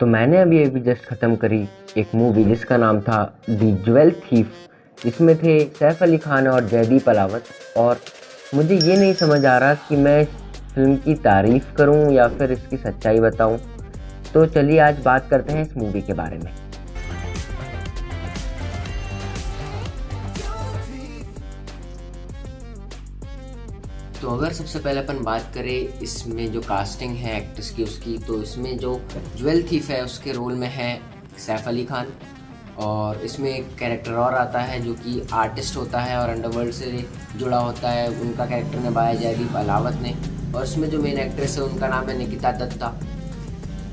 तो मैंने अभी अभी जस्ट ख़त्म करी एक मूवी जिसका नाम था दी ज्वेल थीफ, जिसमें थे सैफ अली खान और जयदीप अलावत। और मुझे ये नहीं समझ आ रहा कि मैं इस फिल्म की तारीफ़ करूं या फिर इसकी सच्चाई बताऊं। तो चलिए आज बात करते हैं इस मूवी के बारे में। तो अगर सबसे पहले अपन बात करें इसमें जो कास्टिंग है एक्ट्रेस की उसकी, तो इसमें जो ज्वेल थीफ है उसके रोल में है सैफ अली खान। और इसमें एक कैरेक्टर और आता है जो कि आर्टिस्ट होता है और अंडरवर्ल्ड से जुड़ा होता है, उनका कैरेक्टर निभाया जयदीप अलावत ने। और इसमें जो मेन एक्ट्रेस है उनका नाम है निकिता दत्ता।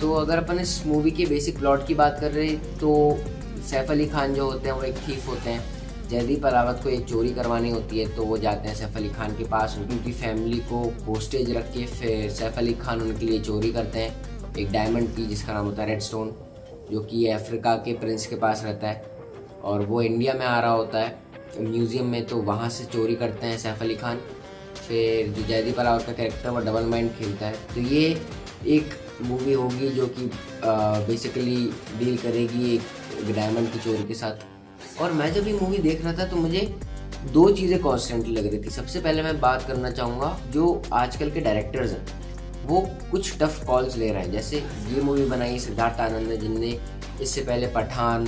तो अगर अपन इस मूवी के बेसिक प्लॉट की बात कर रहे हैं तो सैफ अली खान जो होते हैं वो एक थीफ होते हैं। जयदीप अलावत को एक चोरी करवानी होती है तो वो जाते हैं सैफ अली खान के पास, उनकी फैमिली को होस्टेज रख के फिर सैफ अली खान उनके लिए चोरी करते हैं एक डायमंड की जिसका नाम होता है रेड स्टोन, जो कि अफ्रीका के प्रिंस के पास रहता है और वो इंडिया में आ रहा होता है म्यूज़ियम में, तो वहाँ से चोरी करते हैं सैफ अली खान। फिर जो जयदीप अलावत का कैरेक्टर वो डबल माइंड खेलता है। तो ये एक मूवी होगी जो कि बेसिकली डील करेगी एक डायमंड की चोरी के साथ। और मैं जब ये मूवी देख रहा था तो मुझे दो चीज़ें कॉन्स्टेंटली लग रही थी। सबसे पहले मैं बात करना चाहूँगा जो आजकल के डायरेक्टर्स हैं वो कुछ टफ कॉल्स ले रहे हैं। जैसे ये मूवी बनाई सिद्धार्थ आनंद ने, जिनने इससे पहले पठान,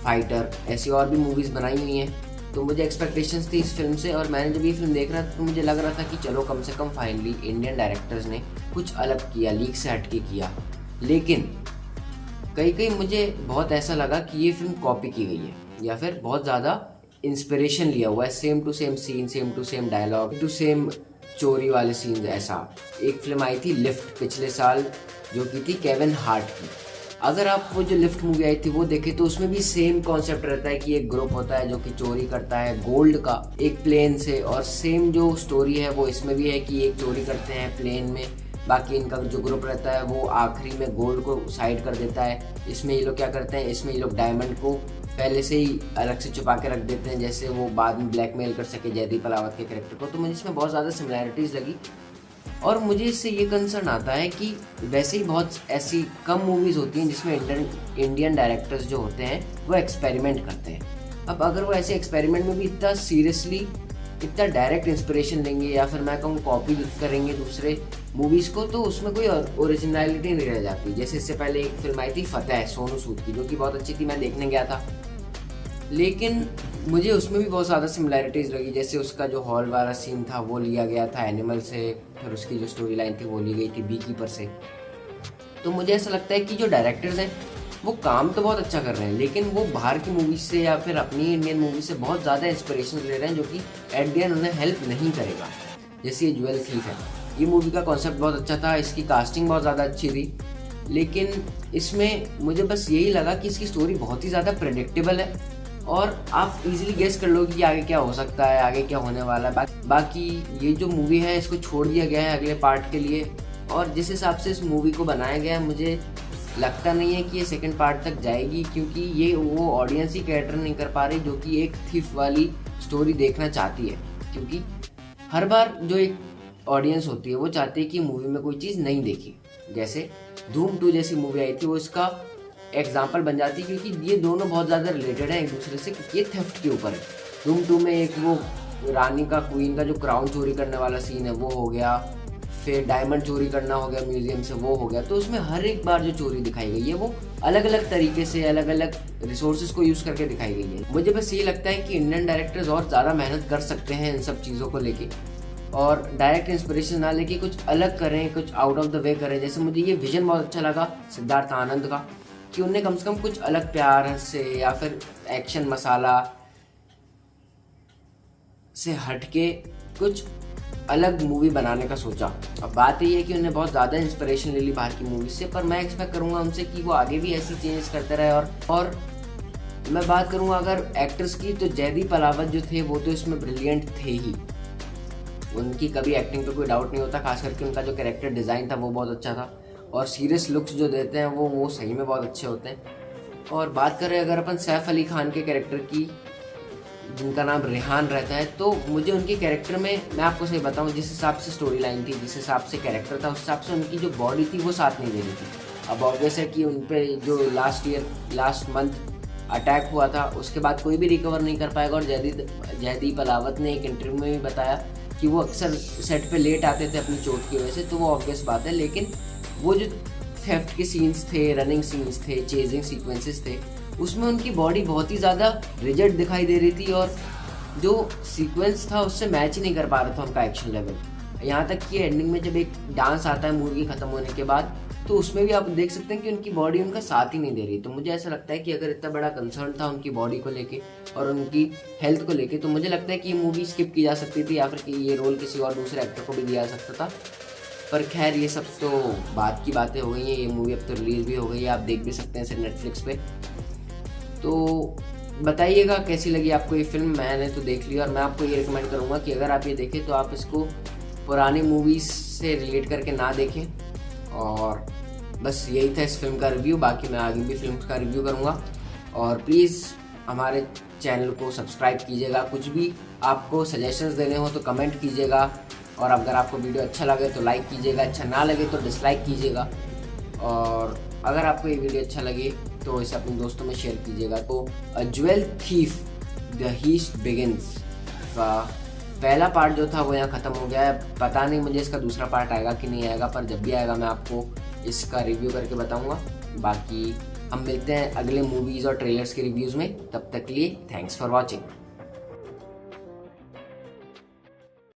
फाइटर ऐसी और भी मूवीज़ बनाई हुई हैं। तो मुझे एक्सपेक्टेशंस थी इस फिल्म से और मैंने जब ये फिल्म देख रहा था तो मुझे लग रहा था कि चलो कम से कम फाइनली इंडियन डायरेक्टर्स ने कुछ अलग किया, लीक से हटके किया। लेकिन कहीं मुझे बहुत ऐसा लगा कि ये फिल्म कॉपी की गई है या फिर बहुत ज़्यादा इंस्पिरेशन लिया हुआ है। Same to same scene, same to same dialogue, to same चोरी वाले सीन्स। ऐसा एक फिल्म आई थी लिफ्ट पिछले साल जो की थी केविन हार्ट की। अगर आप वो जो लिफ्ट मूवी आई थी वो देखें तो उसमें भी सेम कॉन्सेप्ट रहता है कि एक ग्रुप होता है जो कि चोरी करता है गोल्ड का एक प्लेन से, और सेम जो स्टोरी है वो इसमें भी है कि एक चोरी करते हैं प्लेन में, बाकी इनका जो ग्रुप रहता है वो आखिरी में गोल्ड को साइड कर देता है। इसमें ये लोग क्या करते हैं, इसमें ये लोग डायमंड को पहले से ही अलग से छुपा के रख देते हैं जैसे वो बाद में ब्लैकमेल कर सके जयदीप अलावत के कैरेक्टर को। तो मुझे इसमें बहुत ज़्यादा सिमिलैरिटीज़ लगी और मुझे इससे ये कंसर्न आता है कि वैसे ही बहुत ऐसी कम मूवीज़ होती हैं जिसमें इंडियन डायरेक्टर्स जो होते हैं वो एक्सपेरिमेंट करते हैं। अब अगर वो ऐसे एक्सपेरिमेंट में भी इतना सीरियसली इतना डायरेक्ट इंस्पिरेशन लेंगे या फिर मैं कहूँ कॉपी करेंगे दूसरे मूवीज़ को, तो उसमें कोई ओरिजिनलिटी नहीं रह जाती। जैसे इससे पहले एक फिल्म आई थी फतेह सोनू सूद की, जो कि बहुत अच्छी थी, मैं देखने गया था, लेकिन मुझे उसमें भी बहुत ज़्यादा सिमिलैरिटीज़ लगी। जैसे उसका जो हॉल वाला सीन था वो लिया गया था एनिमल से, फिर उसकी जो स्टोरी लाइन थी वो ली गई थी बी कीपर से। तो मुझे ऐसा लगता है कि जो डायरेक्टर्स हैं वो काम तो बहुत अच्छा कर रहे हैं, लेकिन वो बाहर की मूवी से या फिर अपनी इंडियन मूवी से बहुत ज़्यादा इंस्पिरेशन ले रहे हैं जो कि एट द एंड उन्हें हेल्प नहीं करेगा। जैसे ये ज्वेल थीफ है, ये मूवी का कॉन्सेप्ट बहुत अच्छा था, इसकी कास्टिंग बहुत ज़्यादा अच्छी थी, लेकिन इसमें मुझे बस यही लगा कि इसकी स्टोरी बहुत ही ज़्यादा प्रेडिक्टेबल है और आप इजीली गेस कर लो कि आगे क्या हो सकता है, आगे क्या होने वाला है। बाकी ये जो मूवी है इसको छोड़ दिया गया है अगले पार्ट के लिए, और जिस हिसाब से इस मूवी को बनाया गया है मुझे लगता नहीं है कि ये सेकंड पार्ट तक जाएगी, क्योंकि ये वो ऑडियंस ही कैटर नहीं कर पा रही जो कि एक थीफ वाली स्टोरी देखना चाहती है। क्योंकि हर बार जो एक ऑडियंस होती है वो चाहती है कि मूवी में कोई चीज़ नहीं देखी। जैसे धूम 2 जैसी मूवी आई थी वो इसका एग्जाम्पल बन जाती है, क्योंकि ये दोनों बहुत ज़्यादा रिलेटेड है एक दूसरे से, क्योंकि ये थेफ्ट के ऊपर है। धूम 2 में एक वो रानी का, क्वीन का जो क्राउन चोरी करने वाला सीन है वो हो गया, फिर डायमंड चोरी करना हो गया म्यूजियम से, वो हो गया। तो उसमें हर एक बार जो चोरी दिखाई गई है वो अलग अलग तरीके से अलग अलग रिसोर्सेज को यूज़ करके दिखाई गई है। मुझे बस ये लगता है कि इंडियन डायरेक्टर्स और ज़्यादा मेहनत कर सकते हैं इन सब चीज़ों को लेके और डायरेक्ट इंस्पिरेशन ना लेके कुछ अलग करें, कुछ आउट ऑफ द वे करें। जैसे मुझे ये विजन बहुत अच्छा लगा सिद्धार्थ आनंद का कि उनने कम से कम कुछ अलग प्यार से या फिर एक्शन मसाला से हटके कुछ अलग मूवी बनाने का सोचा। अब बात ये है कि उन्हें बहुत ज़्यादा इंस्पिरेशन ले ली बाहर की मूवी से, पर मैं एक्सपेक्ट करूँगा उनसे कि वो आगे भी ऐसी चेंजेस करते रहे। और मैं बात करूँगा अगर एक्टर्स की, तो जयदीप अलावत जो थे वो तो इसमें ब्रिलियंट थे ही, उनकी कभी एक्टिंग पे कोई डाउट नहीं होता, खास करके उनका जो कैरेक्टर डिज़ाइन था वो बहुत अच्छा था और सीरियस लुक्स जो देते हैं वो सही में बहुत अच्छे होते हैं। और बात करें अगर अपन सैफ अली खान के कैरेक्टर की, जिनका नाम रेहान रहता है, तो मुझे उनके कैरेक्टर में, मैं आपको सही बताऊं, जिस हिसाब से स्टोरी लाइन थी, जिस हिसाब से कैरेक्टर था, उस हिसाब से उनकी जो बॉडी थी वो साथ नहीं दे रही थी। अब ऑब्वियस है कि उन पे जो लास्ट मंथ अटैक हुआ था उसके बाद कोई भी रिकवर नहीं कर पाएगा। और जयदीप अलावत ने एक इंटरव्यू में भी बताया कि वो अक्सर सेट पे लेट आते थे अपनी चोट की वजह से, तो वो ऑब्वियस बात है। लेकिन वो जो थेफ्ट के सीन्स थे, रनिंग सीन्स थे, चेजिंग सीक्वेंसेस थे, उसमें उनकी बॉडी बहुत ही ज़्यादा रिजिड दिखाई दे रही थी और जो सीक्वेंस था उससे मैच ही नहीं कर पा रहा था उनका एक्शन लेवल। यहाँ तक कि एंडिंग में जब एक डांस आता है मूवी खत्म होने के बाद, तो उसमें भी आप देख सकते हैं कि उनकी बॉडी उनका साथ ही नहीं दे रही। तो मुझे ऐसा लगता है कि अगर इतना बड़ा कंसर्न था उनकी बॉडी को लेके और उनकी हेल्थ को लेके, तो मुझे लगता है कि ये मूवी स्किप की जा सकती थी या फिर कि ये रोल किसी और दूसरे एक्टर को भी दिया जा सकता था। पर खैर ये सब तो बात की बातें हो गई हैं। ये मूवी अब तो रिलीज़ भी हो गई है, आप देख भी सकते हैं इसे नेटफ्लिक्स पे। तो बताइएगा कैसी लगी आपको ये फिल्म। मैंने तो देख ली और मैं आपको ये रिकमेंड करूँगा कि अगर आप ये देखें तो आप इसको पुरानी मूवीज़ से रिलेट करके ना देखें। और बस यही था इस फिल्म का रिव्यू। बाकी मैं आगे भी फिल्म का रिव्यू करूँगा। और प्लीज़ हमारे चैनल को सब्सक्राइब कीजिएगा। कुछ भी आपको सजेशंस देने हो तो कमेंट कीजिएगा। और अगर आपको वीडियो अच्छा लगे तो लाइक कीजिएगा, अच्छा ना लगे तो डिसलाइक कीजिएगा। और अगर आपको ये वीडियो अच्छा लगे तो इसे अपने दोस्तों में शेयर कीजिएगा। तो अ jewel thief the heist begins का पहला पार्ट जो था वो यहाँ ख़त्म हो गया है। पता नहीं मुझे इसका दूसरा पार्ट आएगा कि नहीं आएगा, पर जब भी आएगा मैं आपको इसका रिव्यू करके बताऊँगा। बाकी हम मिलते हैं अगले मूवीज़ और ट्रेलर्स के रिव्यूज़ में। तब तक के लिए थैंक्स फॉर वॉचिंग।